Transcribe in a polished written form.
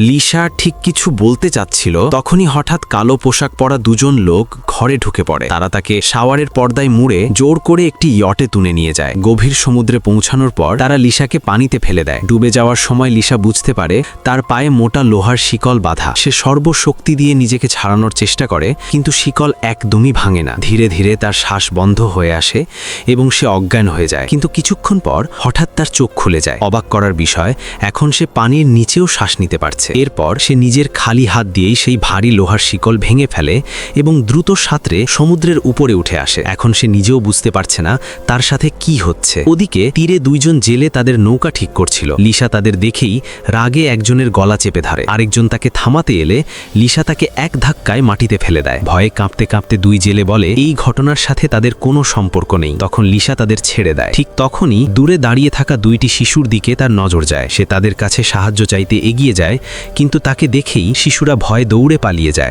Lisa ঠিক কিছু বলতে চাচ্ছিল, তখনই হঠাৎ কালো পোশাক পরা দুজন লোক ঘরে ঢুকে পড়ে। তারা তাকে শাওয়ারের পর্দায় মুড়ে জোর করে একটি ইয়টে তুলে নিয়ে যায়। গভীর সমুদ্রে পৌঁছানোর পর তারা লিসাকে পানিতে ফেলে দেয়। ডুবে যাওয়ার সময় লিসা বুঝতে পারে তার পায়ে মোটা লোহার শিকল বাঁধা। সে সর্বশক্তি দিয়ে নিজেকে ছাড়ানোর চেষ্টা করে, কিন্তু শিকল একদমই ভাঙে না। ধীরে ধীরে তার শ্বাস বন্ধ হয়ে আসে এবং সে অজ্ঞান হয়ে যায়। কিন্তু কিছুক্ষণ পর হঠাৎ তার চোখ খুলে যায়। অবাক করার বিষয়, এখন সে পানির নিচেও শ্বাস নিতে পারছে। এরপর সে নিজের খালি হাত দিয়েই সেই ভারী লোহার শিকল ভেঙে ফেলে এবং দ্রুত সাঁতরে সমুদ্রের উপরে উঠে আসে। এখন সে নিজেও বুঝতে পারছে না তার সাথে কি হচ্ছে। ওদিকে তীরে দুইজন জেলে তাদের নৌকা ঠিক করছিল। লিসা তাদের দেখেই রাগে একজনের গলা চেপে ধরে। আরেকজন তাকে থামাতে এলে লিসা তাকে এক ধাক্কায় মাটিতে ফেলে দেয়। ভয়ে কাঁপতে কাঁপতে দুই জেলে বলে এই ঘটনার সাথে তাদের কোনো সম্পর্ক নেই। তখন লিসা তাদের ছেড়ে দেয়। ঠিক তখনই দূরে দাঁড়িয়ে থাকা দুইটি শিশুর দিকে তার নজর যায়। সে তাদের কাছে সাহায্য চাইতে এগিয়ে যায়, কিন্তু তাকে দেখেই শিশুরা ভয়ে দৌড়ে পালিয়ে যায়।